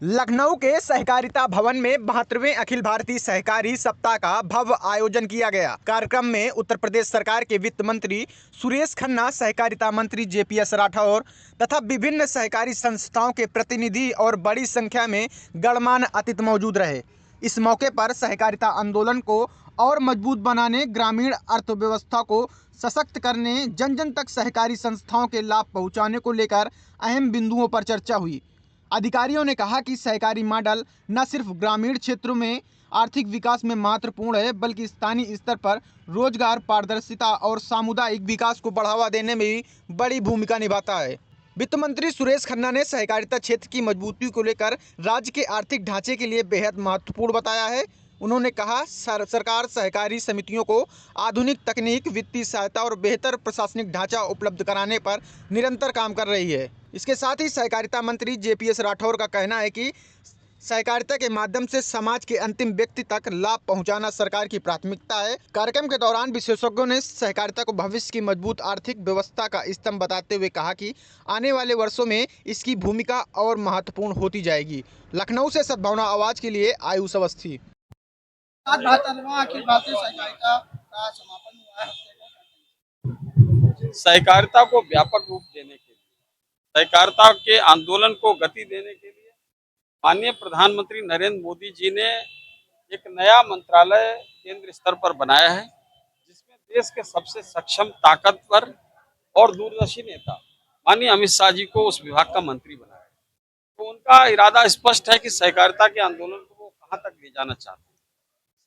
लखनऊ के सहकारिता भवन में 72वें अखिल भारतीय सहकारी सप्ताह का भव्य आयोजन किया गया। कार्यक्रम में उत्तर प्रदेश सरकार के वित्त मंत्री सुरेश खन्ना, सहकारिता मंत्री JPS राठौर तथा विभिन्न सहकारी संस्थाओं के प्रतिनिधि और बड़ी संख्या में गणमान्य अतिथि मौजूद रहे। इस मौके पर सहकारिता आंदोलन को और मजबूत बनाने, ग्रामीण अर्थव्यवस्था को सशक्त करने, जन जन तक सहकारी संस्थाओं के लाभ पहुंचाने को लेकर अहम बिंदुओं पर चर्चा हुई। अधिकारियों ने कहा कि सहकारी मॉडल न सिर्फ ग्रामीण क्षेत्रों में आर्थिक विकास में महत्वपूर्ण है, बल्कि स्थानीय स्तर पर रोजगार, पारदर्शिता और सामुदायिक विकास को बढ़ावा देने में भी बड़ी भूमिका निभाता है। वित्त मंत्री सुरेश खन्ना ने सहकारिता क्षेत्र की मजबूती को लेकर राज्य के आर्थिक ढांचे के लिए बेहद महत्वपूर्ण बताया है। उन्होंने कहा, सरकार सहकारी समितियों को आधुनिक तकनीक, वित्तीय सहायता और बेहतर प्रशासनिक ढांचा उपलब्ध कराने पर निरंतर काम कर रही है। इसके साथ ही सहकारिता मंत्री JPS राठौर का कहना है कि सहकारिता के माध्यम से समाज के अंतिम व्यक्ति तक लाभ पहुंचाना सरकार की प्राथमिकता है। कार्यक्रम के दौरान विशेषज्ञों ने सहकारिता को भविष्य की मजबूत आर्थिक व्यवस्था का स्तंभ बताते हुए कहा कि आने वाले वर्षों में इसकी भूमिका और महत्वपूर्ण होती जाएगी। लखनऊ से सद्भावना आवाज के लिए आयुष अवस्थी। आज 72वां अखिल भारतीय सहकारिता का समापन हुआ है। सहकारिता को व्यापक रूप देने के लिए, सहकारिता के आंदोलन को गति देने के लिए माननीय प्रधानमंत्री नरेंद्र मोदी जी ने एक नया मंत्रालय केंद्र स्तर पर बनाया है, जिसमें देश के सबसे सक्षम, ताकतवर और दूरदर्शी नेता माननीय अमित शाह जी को उस विभाग का मंत्री बनाया है। तो उनका इरादा स्पष्ट है कि सहकारिता के आंदोलन को वो कहाँ तक ले जाना चाहते हैं।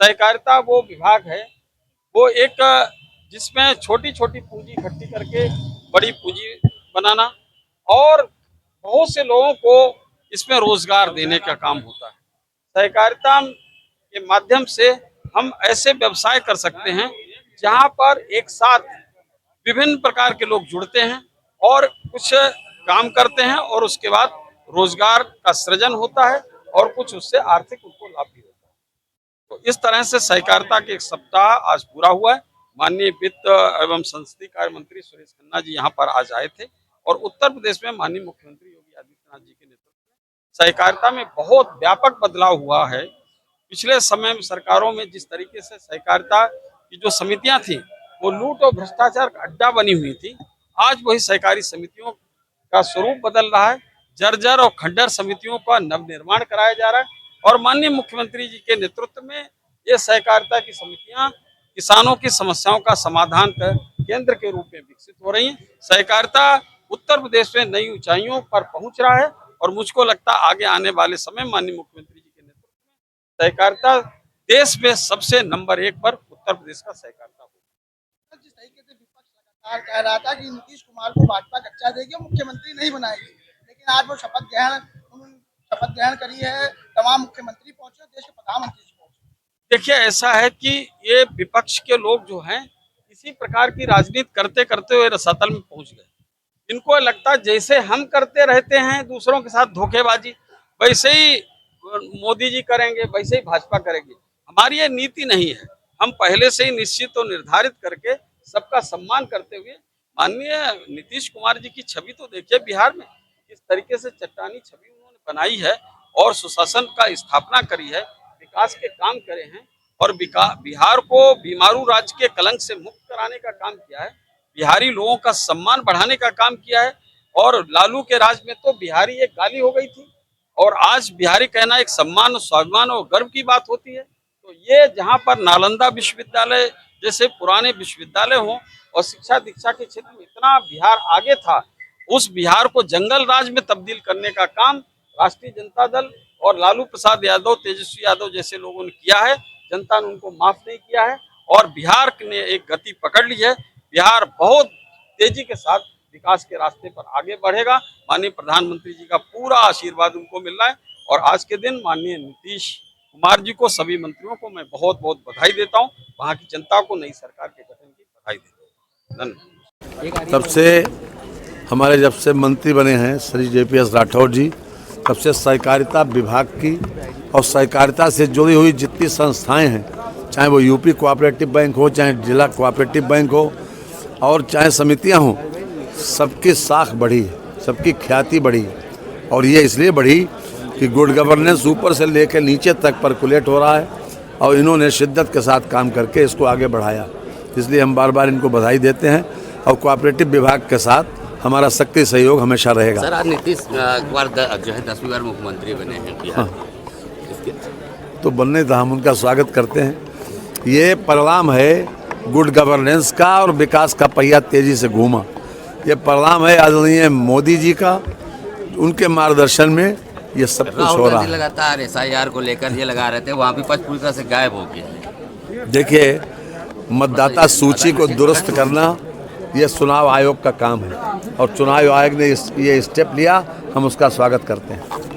सहकारिता वो विभाग है, वो एक जिसमें छोटी छोटी पूंजी इकट्ठी करके बड़ी पूंजी बनाना और बहुत से लोगों को इसमें रोजगार देने का काम होता है। सहकारिता के माध्यम से हम ऐसे व्यवसाय कर सकते हैं जहां पर एक साथ विभिन्न प्रकार के लोग जुड़ते हैं और कुछ काम करते हैं और उसके बाद रोजगार का सृजन होता है और कुछ उससे आर्थिक उनको लाभ भी होता है। तो इस तरह से सहकारिता के एक सप्ताह आज पूरा हुआ है। माननीय वित्त एवं संसदीय कार्य मंत्री सुरेश खन्ना जी यहाँ पर आज आए थे और उत्तर प्रदेश में माननीय मुख्यमंत्री योगी आदित्यनाथ जी के नेतृत्व में सहकारिता में बहुत व्यापक बदलाव हुआ है। पिछले समय में सरकारों में जिस तरीके से सहकारिता की जो समितियां थी वो लूट और भ्रष्टाचार का अड्डा बनी हुई थी, आज वही सहकारी समितियों का स्वरूप बदल रहा है। जर्जर और खंडर समितियों का नवनिर्माण कराया जा रहा है और माननीय मुख्यमंत्री जी के नेतृत्व में ये सहकारिता की समितियां किसानों की समस्याओं का समाधान कर केंद्र के रूप में विकसित हो रही हैं। सहकारिता उत्तर प्रदेश में नई ऊंचाइयों पर पहुंच रहा है और मुझको लगता है आगे आने वाले समय माननीय मुख्यमंत्री जी के नेतृत्व में सहकारिता देश में सबसे नंबर 1 पर उत्तर प्रदेश का सहकारिता होगा। जिस तरीके से विपक्ष लगातार कह रहा था कि नीतीश कुमार को भाजपा कच्चा देगी, मुख्यमंत्री नहीं बनाएगी, लेकिन आज वो शपथ ग्रहण करी है, तमाम मुख्यमंत्री पहुंचे, देश के प्रधानमंत्री पहुंचे। देखिए, ऐसा है कि ये विपक्ष के लोग जो हैं इसी प्रकार की राजनीति करते करते हुए रसातल में पहुंच गए। इनको लगता जैसे हम करते रहते हैं दूसरों के साथ धोखेबाजी, वैसे ही मोदी जी करेंगे, वैसे ही भाजपा करेगी। हमारी ये नीति नहीं है। हम पहले से ही निश्चित और निर्धारित करके सबका सम्मान करते हुए, माननीय नीतीश कुमार जी की छवि तो देखिए बिहार में किस तरीके से चट्टानी छवि उन्होंने बनाई है और सुशासन का स्थापना करी है, विकास के काम करे हैं और बिहार को बीमारू राज्य के कलंक से मुक्त कराने का काम किया है, बिहारी लोगों का सम्मान बढ़ाने का काम किया है। और लालू के राज में तो बिहारी एक गाली हो गई थी और आज बिहारी कहना एक सम्मान, स्वाभिमान और गर्व की बात होती है। तो ये जहाँ पर नालंदा विश्वविद्यालय जैसे पुराने विश्वविद्यालय हों और शिक्षा दीक्षा के क्षेत्र में इतना बिहार आगे था, उस बिहार को जंगल राज में तब्दील करने का काम राष्ट्रीय जनता दल और लालू प्रसाद यादव, तेजस्वी यादव जैसे लोगों ने किया है। जनता ने उनको माफ नहीं किया है और बिहार ने एक गति पकड़ ली है। बिहार बहुत तेजी के साथ विकास के रास्ते पर आगे बढ़ेगा। माननीय प्रधानमंत्री जी का पूरा आशीर्वाद उनको मिल रहा है और आज के दिन माननीय नीतीश कुमार जी को, सभी मंत्रियों को मैं बहुत बहुत बधाई देता हूँ। वहाँ की जनता को नई सरकार के गठन की बधाई देता हूँ। धन्यवाद। तब से हमारे जब से मंत्री बने हैं श्री JPS राठौर जी, तब से सहकारिता विभाग की और सहकारिता से जुड़ी हुई जितनी संस्थाएं हैं, चाहे वो UP कोऑपरेटिव बैंक हो, चाहे जिला कोऑपरेटिव बैंक हो और चाहे समितियां हों, सबकी साख बढ़ी, सबकी ख्याति बढ़ी। और ये इसलिए बढ़ी कि गुड गवर्नेंस ऊपर से लेकर नीचे तक परकुलेट हो रहा है और इन्होंने शिद्दत के साथ काम करके इसको आगे बढ़ाया। इसलिए हम बार बार इनको बधाई देते हैं और कोऑपरेटिव विभाग के साथ हमारा सक्रिय सहयोग हमेशा रहेगा। सर, आज नीतीश कुमार जो है 10वीं बार मुख्यमंत्री बने हैं बिहार तो बनने तो हम उनका स्वागत करते हैं। ये परिणाम है गुड गवर्नेंस का और विकास का पहिया तेजी से घूमा। ये परिणाम है आदरणीय मोदी जी का, उनके मार्गदर्शन में ये सब कुछ हो राहुल रहा गांधी है। लगातार SIR को लेकर ये लगा रहे थे, वहाँ भी पूरी तरह से गायब हो गया। देखिए, मतदाता सूची को दुरुस्त करना ये चुनाव आयोग का काम है और चुनाव आयोग ने ये स्टेप लिया, हम उसका स्वागत करते हैं।